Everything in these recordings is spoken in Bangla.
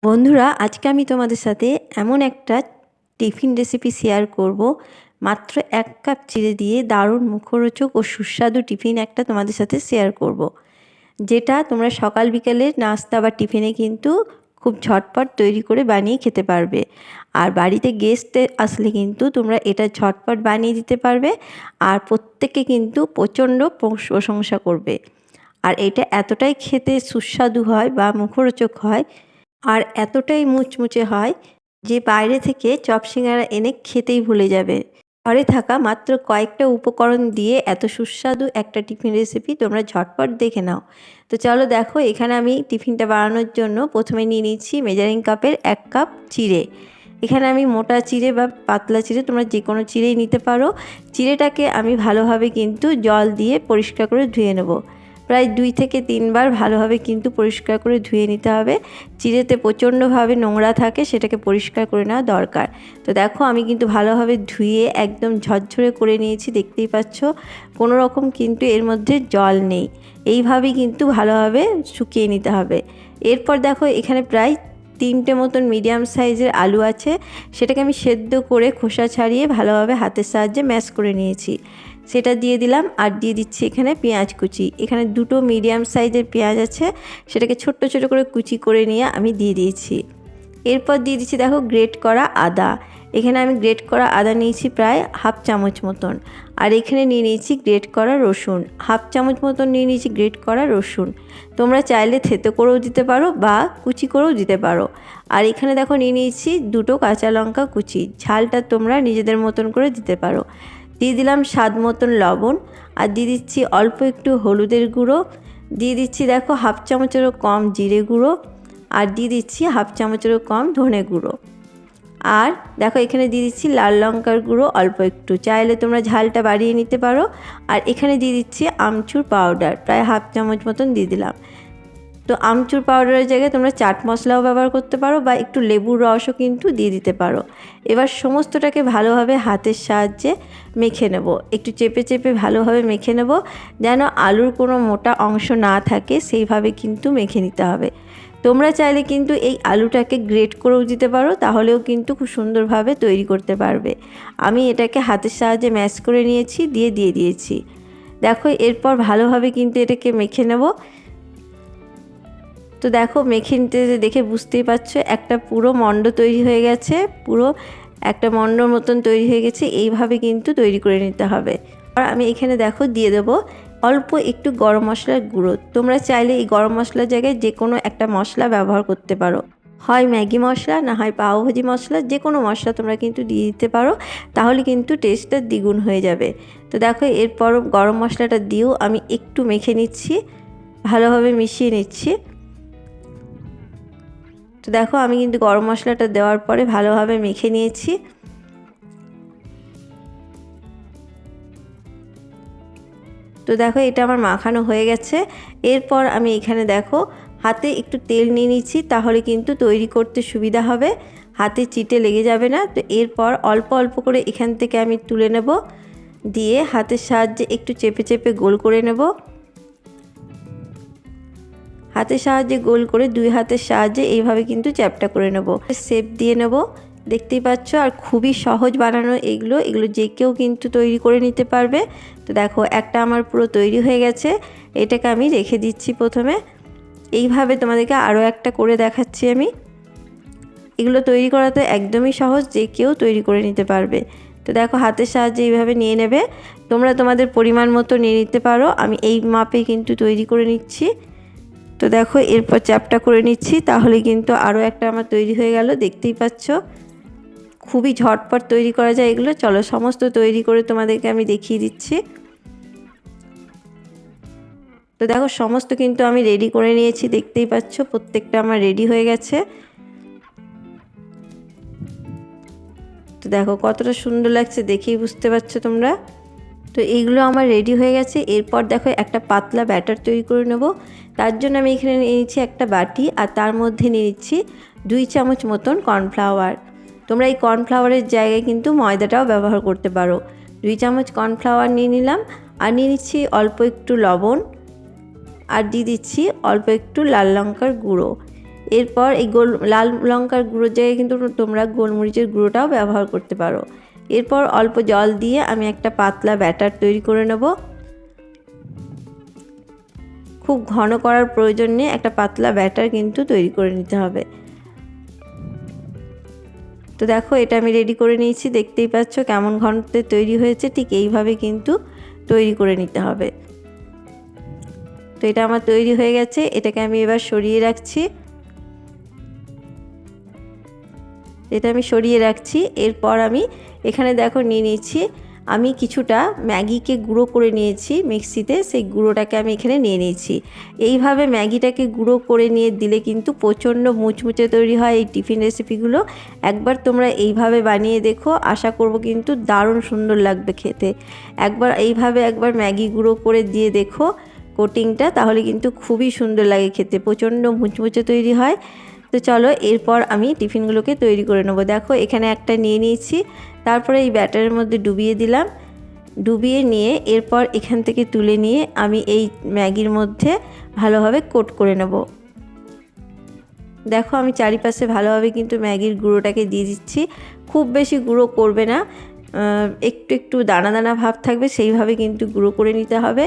বন্ধুরা, আজকে আমি তোমাদের সাথে এমন একটা টিফিন রেসিপি শেয়ার করব। মাত্র 1 কাপ চিড়ে দিয়ে দারুণ মুখরোচক ও সুস্বাদু টিফিন একটা তোমাদের সাথে শেয়ার করব, যেটা তোমরা সকাল বিকেলে নাস্তা বা টিফিনে কিন্তু খুব ঝটপট তৈরি করে বানিয়ে খেতে পারবে। আর বাড়িতে গেস্ট আসলে কিন্তু তোমরা এটা ঝটপট বানিয়ে দিতে পারবে, আর প্রত্যেকে কিন্তু প্রচণ্ড প্রশংসা করবে। আর এটা এতটাই খেতে সুস্বাদু হয় বা মুখরোচক হয়, আর এতটাই মুচমুচে হয় যে বাইরে থেকে চপ সিঙ্গারা এনে খেতেই ভুলে যাবে। ঘরে থাকা মাত্র কয়েকটা উপকরণ দিয়ে এত সুস্বাদু একটা টিফিন রেসিপি তোমরা ঝটপট দেখে নাও। তো চলো দেখো, এখানে আমি টিফিনটা বানানোর জন্য প্রথমে নিয়ে নিচ্ছি মেজারিং কাপের 1 কাপ চিড়ে। এখানে আমি মোটা চিড়ে বা পাতলা চিড়ে, তোমরা যে কোনো চিড়েই নিতে পারো। চিড়েটাকে আমি ভালোভাবে কিন্তু জল দিয়ে পরিষ্কার করে ধুয়ে নেব। প্রায় 2 থেকে 3 বার ভালোভাবে কিন্তু পরিষ্কার করে ধুয়ে নিতে হবে। চিড়েতে প্রচণ্ডভাবে নোংরা থাকে, সেটাকে পরিষ্কার করে নেওয়া দরকার। তো দেখো, আমি কিন্তু ভালোভাবে ধুয়ে একদম ঝরঝরে করে নিয়েছি, দেখতেই পাচ্ছ। কোনো রকম কিন্তু এর মধ্যে জল নেই। এইভাবেই কিন্তু ভালোভাবে শুকিয়ে নিতে হবে। এরপর দেখো, এখানে প্রায় 3টে মতন মিডিয়াম সাইজের আলু আছে। সেটাকে আমি সেদ্ধ করে খোসা ছাড়িয়ে ভালোভাবে হাতের সাহায্যে ম্যাশ করে নিয়েছি, সেটা দিয়ে দিলাম। আর দিয়ে দিচ্ছি এখানে পেঁয়াজ কুচি। এখানে 2টো মিডিয়াম সাইজের পেঁয়াজ আছে, সেটাকে ছোট্ট ছোট করে কুচি করে নিয়ে আমি দিয়ে দিয়েছি। এরপর দিয়ে দিচ্ছি দেখো গ্রেট করা আদা। এখানে আমি গ্রেট করা আদা নিয়েছি প্রায় 1/2 চামচ মতন। আর এখানে নিয়ে নিয়েছি গ্রেট করা রসুন, 1/2 চামচ মতন নিয়ে নিয়েছি গ্রেট করা রসুন। তোমরা চাইলে থেতো করেও দিতে পারো বা কুচি করেও দিতে পারো। আর এখানে দেখো নিয়ে নিয়েছি 2টো কাঁচা লঙ্কা কুচি। ঝালটা তোমরা নিজেদের মতন করে দিতে পারো। দিয়ে দিলাম স্বাদ মতন লবণ, আর দিয়ে দিচ্ছি অল্প একটু হলুদের গুঁড়ো। দিয়ে দিচ্ছি দেখো 1/2 চামচেরও কম জিরে গুঁড়ো, আর দিয়ে দিচ্ছি 1/2 চামচেরও কম ধনে গুঁড়ো। আর দেখো, এখানে দিয়ে দিচ্ছি লাল লঙ্কার গুঁড়ো অল্প একটু, চাইলে তোমরা ঝালটা বাড়িয়ে নিতে পারো। আর এখানে দিয়ে দিচ্ছি আমচুর পাউডার, প্রায় 1/2 চামচ মতন দিয়ে দিলাম। তো আমচুর পাউডারের জায়গায় তোমরা চাট মশলাও ব্যবহার করতে পারো বা একটু লেবুর রসও কিন্তু দিয়ে দিতে পারো। এবার সমস্তটাকে ভালোভাবে হাতের সাহায্যে মেখে নেব, একটু চেপে চেপে ভালোভাবে মেখে নেব, যেন আলুর কোনো মোটা অংশ না থাকে, সেইভাবে কিন্তু মেখে নিতে হবে। তোমরা চাইলে কিন্তু এই আলুটাকে গ্রেট করেও দিতে পারো, তাহলেও কিন্তু খুব সুন্দরভাবে তৈরি করতে পারবে। আমি এটাকে হাতের সাহায্যে ম্যাশ করে নিয়েছি, দিয়ে দিয়েছি। দেখো, এরপর ভালোভাবে কিন্তু এটাকে মেখে নেব। তো দেখো, মেখে নিতে দেখে বুঝতেই পারছো একটা পুরো মণ্ড তৈরি হয়ে গেছে, পুরো একটা মণ্ডর মতন তৈরি হয়ে গেছে। এইভাবে কিন্তু তৈরি করে নিতে হবে। আর আমি এখানে দেখো দিয়ে দেবো অল্প একটু গরম মশলার গুঁড়ো। তোমরা চাইলে এই গরম মশলার জায়গায় যে কোনো একটা মশলা ব্যবহার করতে পারো, হয় ম্যাগি মশলা, না হয় পাওভাজি মশলা, যে কোনো মশলা তোমরা কিন্তু দিয়ে দিতে পারো, তাহলে কিন্তু টেস্টটা দ্বিগুণ হয়ে যাবে। তো দেখো, এরপর গরম মশলাটা দিয়েও আমি একটু মেখে নিচ্ছি, ভালোভাবে মিশিয়ে নিচ্ছি। তো দেখো, আমি কিন্তু গরম মশলাটা দেওয়ার পরে ভালোভাবে মেখে নিয়েছি। তো দেখো, এটা আমার মাখানো হয়ে গেছে। এরপর আমি এখানে দেখো হাতে একটু তেল নিয়ে নিচ্ছি, তাহলে কিন্তু তৈরি করতে সুবিধা হবে, হাতে চিটে লেগে যাবে না। তো এরপর অল্প অল্প করে এখান থেকে আমি তুলে নেব, দিয়ে হাতের সাহায্যে একটু চেপে চেপে গোল করে নেব। হাতের সাহায্যে গোল করে 2 হাতের সাহায্যে এইভাবে কিন্তু চ্যাপটা করে নেব, শেপ দিয়ে নেব। দেখতেই পাচ্ছ, আর খুবই সহজ বানানো এগুলো যে কেউ কিন্তু তৈরি করে নিতে পারবে। তো দেখো, একটা আমার পুরো তৈরি হয়ে গেছে। এটাকে আমি রেখে দিচ্ছি প্রথমে। এইভাবে তোমাদেরকে আরও একটা করে দেখাচ্ছি আমি। এগুলো তৈরি করাতে একদমই সহজ, যে কেউ তৈরি করে নিতে পারবে। তো দেখো, হাতের সাহায্যে এইভাবে নিয়ে নেবে। তোমরা তোমাদের পরিমাণ মতো নিয়ে নিতে পারো, আমি এই মাপে কিন্তু তৈরি করে নিচ্ছি। তো দেখো, এরপর চ্যাপটা করে নিচ্ছি, তাহলে কিন্তু আরও একটা আমার তৈরি হয়ে গেল। দেখতেই পাচ্ছ, খুবই ঝটপট তৈরি করা যায় এগুলো। চলো, সমস্ত তৈরি করে তোমাদেরকে আমি দেখিয়ে দিচ্ছি। তো দেখো, সমস্ত কিন্তু আমি রেডি করে নিয়েছি, দেখতেই পাচ্ছ প্রত্যেকটা আমার রেডি হয়ে গেছে। তো দেখো কতটা সুন্দর লাগছে, দেখেই বুঝতে পারছো তোমরা। তো এইগুলো আমার রেডি হয়ে গেছে। এরপর দেখো, একটা পাতলা ব্যাটার তৈরি করে নেব। তার জন্য আমি এখানে নিয়ে নিচ্ছি একটা বাটি, আর তার মধ্যে নিয়ে নিচ্ছি 2 চামচ মতন কর্নফ্লাওয়ার। তোমরা এই কর্নফ্লাওয়ারের জায়গায় কিন্তু ময়দাটাও ব্যবহার করতে পারো। 2 চামচ কর্নফ্লাওয়ার নিয়ে নিলাম, আর নিয়ে নিচ্ছি অল্প একটু লবণ, আর দিয়ে দিচ্ছি অল্প একটু লাল লঙ্কার গুঁড়ো। এরপর এই লাল লঙ্কার গুঁড়োর জায়গায় কিন্তু তোমরা গোলমরিচের গুঁড়োটাও ব্যবহার করতে পারো। এরপর অল্প জল দিয়ে আমি একটা পাতলা ব্যাটার তৈরি করে নেব। খুব ঘন করার প্রয়োজন নেই, একটা পাতলা ব্যাটার কিন্তু তৈরি করে নিতে হবে। তো দেখো এটা আমি রেডি করে নিয়েছি, দেখতেই পাচ্ছ কেমন ঘনত্বে তৈরি হয়েছে। ঠিক এইভাবে কিন্তু তৈরি করে নিতে হবে। তো এটা আমার তৈরি হয়ে গেছে, এটাকে আমি এবার সরিয়ে রাখছি। এরপর আমি এখানে দেখো নিয়ে নিয়েছি, আমি কিছুটা ম্যাগিকে গুঁড়ো করে নিয়েছি মিক্সিতে, সেই গুঁড়োটাকে আমি এখানে নিয়ে নিয়েছি। এইভাবে ম্যাগিটাকে গুঁড়ো করে নিয়ে দিলে কিন্তু প্রচণ্ড মুচমুচে তৈরি হয় এই টিফিন রেসিপিগুলো। একবার তোমরা এইভাবে বানিয়ে দেখো, আশা করব কিন্তু দারুণ সুন্দর লাগবে খেতে। একবার ম্যাগি গুঁড়ো করে দিয়ে দেখো কোটিংটা, তাহলে কিন্তু খুবই সুন্দর লাগে খেতে, প্রচণ্ড মুচমুচে তৈরি হয়। তো চলো এরপর আমি টিফিনগুলোকে তৈরি করে নেবো। দেখো এখানে একটা নিয়ে নিয়েছি, তারপরে এই ব্যাটারের মধ্যে ডুবিয়ে দিলাম। ডুবিয়ে নিয়ে এরপর এখান থেকে তুলে নিয়ে আমি এই ম্যাগির মধ্যে ভালোভাবে কোট করে নেব। দেখো আমি চারিপাশে ভালোভাবে কিন্তু ম্যাগির গুঁড়োটাকে দিয়ে দিচ্ছি। খুব বেশি গুঁড়ো করবে না, একটু একটু দানা দানা ভাব থাকবে, সেইভাবে কিন্তু গুঁড়ো করে নিতে হবে,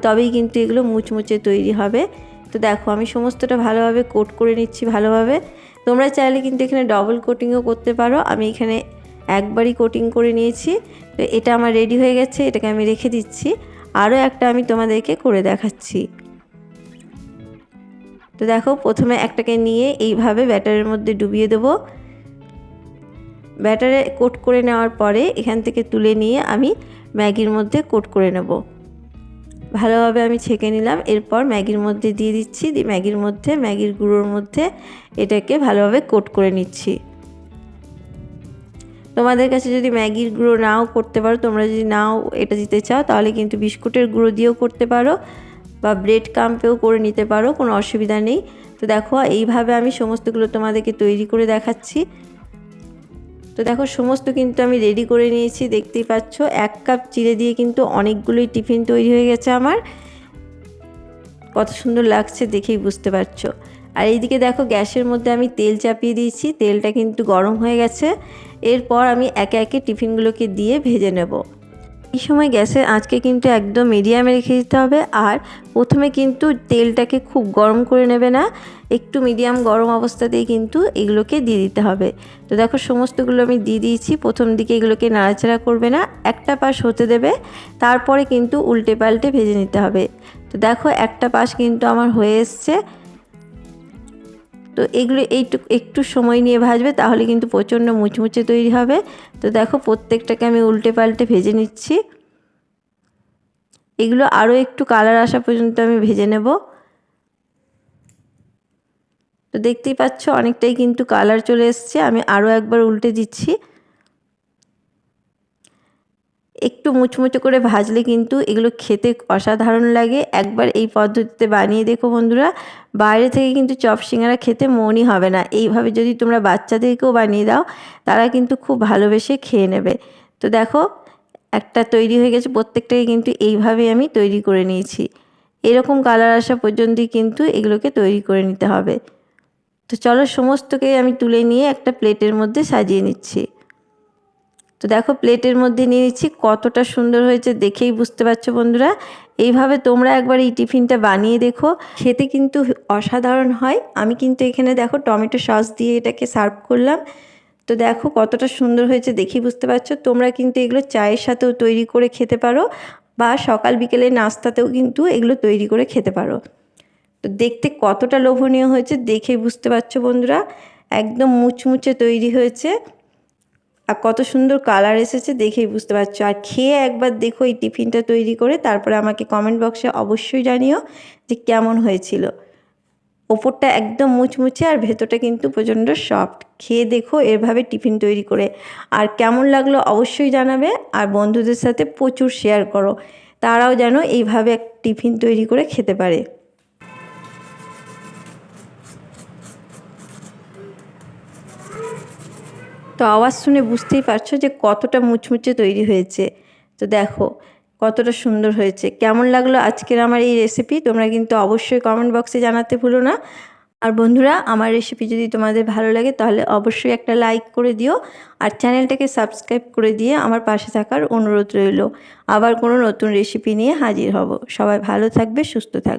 তবেই কিন্তু এগুলো মুচমুচে তৈরি হবে। তো দেখো আমি সমস্তটা ভালোভাবে কোট করে নিচ্ছি ভালোভাবে। তোমরা চাইলে কিন্তু এখানে ডবল কোটিংও করতে পারো, আমি এখানে একবারই কোটিং করে নিয়েছি। তো এটা আমার রেডি হয়ে গেছে, এটাকে আমি রেখে দিচ্ছি। আরও একটা আমি তোমাদেরকে করে দেখাচ্ছি। তো দেখো প্রথমে একটাকে নিয়ে এইভাবে ব্যাটারের মধ্যে ডুবিয়ে দেবো। ব্যাটারে কোট করে নেওয়ার পরে এখান থেকে তুলে নিয়ে আমি ম্যাগির মধ্যে কোট করে নেব। ভালোভাবে আমি ছেঁকে নিলাম, এরপর ম্যাগির মধ্যে দিয়ে দিচ্ছি। ম্যাগির গুঁড়োর মধ্যে এটাকে ভালোভাবে কোট করে নিচ্ছি। তোমাদের কাছে যদি ম্যাগির গুঁড়ো নাও করতে পারো, তোমরা যদি নাও এটা দিতে চাও, তাহলে কিন্তু বিস্কুটের গুঁড়ো দিয়েও করতে পারো বা ব্রেড ক্রাম্পেও করে নিতে পারো, কোনো অসুবিধা নেই। তো দেখো এইভাবে আমি সমস্তগুলো তোমাদেরকে তৈরি করে দেখাচ্ছি। তো দেখো সমস্ত কিন্তু আমি রেডি করে নিয়েছি, দেখতেই পাচ্ছ 1 কাপ চিড়ে দিয়ে কিন্তু অনেকগুলোই টিফিন তৈরি হয়ে গেছে আমার। কত সুন্দর লাগছে দেখেই বুঝতে পারছো। আর এইদিকে দেখো গ্যাসের মধ্যে আমি তেল চাপিয়ে দিয়েছি, তেলটা কিন্তু গরম হয়ে গেছে। এরপর আমি একে একে টিফিনগুলোকে দিয়ে ভেজে নেব। এই সময় গ্যাসের আঁচকে কিন্তু একদম মিডিয়ামে রেখে দিতে হবে। আর প্রথমে কিন্তু তেলটাকে খুব গরম করে নেবে না, একটু মিডিয়াম গরম অবস্থাতেই কিন্তু এগুলোকে দিয়ে দিতে হবে। তো দেখো সমস্তগুলো আমি দিয়ে দিয়েছি। প্রথম দিকে এগুলোকে নাড়াচাড়া করবে না, একটা পাশ হতে দেবে, তারপরে কিন্তু উল্টে পাল্টে ভেজে নিতে হবে। তো দেখো একটা পাশ কিন্তু আমার হয়ে এসছে। তো এগুলো একটু সময় নিয়ে ভাজবে, তাহলে কিন্তু প্রচণ্ড মুচমুচে তৈরি হবে। তো দেখো প্রত্যেকটাকে আমি উল্টে পাল্টে ভেজে নিচ্ছি। এগুলো আরও একটু কালার আসা পর্যন্ত আমি ভেজে নেব। তো দেখতেই পাচ্ছ অনেকটাই কিন্তু কালার চলে এসছে, আমি আরও একবার উল্টে দিচ্ছি। একটু মুচমুচে করে ভাজলে কিন্তু এগুলো খেতে অসাধারণ লাগে। একবার এই পদ্ধতিতে বানিয়ে দেখো বন্ধুরা, বাইরে থেকে কিন্তু চপ সিঙ্গারা খেতে মনই হবে না। এইভাবে যদি তোমরা বাচ্চাদেরকেও বানিয়ে দাও, তারা কিন্তু খুব ভালোবেসে খেয়ে নেবে। তো দেখো একটা তৈরি হয়ে গেছে, প্রত্যেকটাকে কিন্তু এইভাবেই আমি তৈরি করে নিয়েছি। এরকম কালার আসা পর্যন্তই কিন্তু এগুলোকে তৈরি করে নিতে হবে। তো চলো সমস্তকে আমি তুলে নিয়ে একটা প্লেটের মধ্যে সাজিয়ে নিচ্ছি। তো দেখো প্লেটের মধ্যে নিয়ে নিচ্ছি, কতটা সুন্দর হয়েছে দেখেই বুঝতে পারছো বন্ধুরা। এইভাবে তোমরা একবার এই টিফিনটা বানিয়ে দেখো, খেতে কিন্তু অসাধারণ হয়। আমি কিন্তু এখানে দেখো টমেটো সস দিয়ে এটাকে সার্ভ করলাম। তো দেখো কতটা সুন্দর হয়েছে দেখেই বুঝতে পারছো। তোমরা কিন্তু এগুলো চায়ের সাথেও তৈরি করে খেতে পারো, বা সকাল বিকেলে নাস্তাতেও কিন্তু এগুলো তৈরি করে খেতে পারো। তো দেখতে কতটা লোভনীয় হয়েছে দেখেই বুঝতে পারছো বন্ধুরা, একদম মুচমুচে তৈরি হয়েছে আর কত সুন্দর কালার এসেছে দেখেই বুঝতে পারছো। আর খেয়ে একবার দেখো এই টিফিনটা তৈরি করে, তারপরে আমাকে কমেন্ট বক্সে অবশ্যই জানিও যে কেমন হয়েছিল। ওপরটা একদম মুচমুচে আর ভেতরটা কিন্তু প্রচণ্ড সফট। খেয়ে দেখো এভাবে টিফিন তৈরি করে, আর কেমন লাগলো অবশ্যই জানাবে। আর বন্ধুদের সাথে প্রচুর শেয়ার করো, তারাও যেন এইভাবে এক টিফিন তৈরি করে খেতে পারে। তো আওয়াজ শুনে বুঝতেই পারছো যে কতটা মুচমুচে তৈরি হয়েছে। তো দেখো কতটা সুন্দর হয়েছে। কেমন লাগলো আজকের আমার এই রেসিপি তোমরা কিন্তু অবশ্যই কমেন্ট বক্সে জানাতে ভুলো না। আর বন্ধুরা, আমার রেসিপি যদি তোমাদের ভালো লাগে তাহলে অবশ্যই একটা লাইক করে দিও, আর চ্যানেলটাকে সাবস্ক্রাইব করে দিয়ে আমার পাশে থাকার অনুরোধ রইল। আবার কোনো নতুন রেসিপি নিয়ে হাজির হব। সবাই ভালো থাকবে, সুস্থ থাকবে।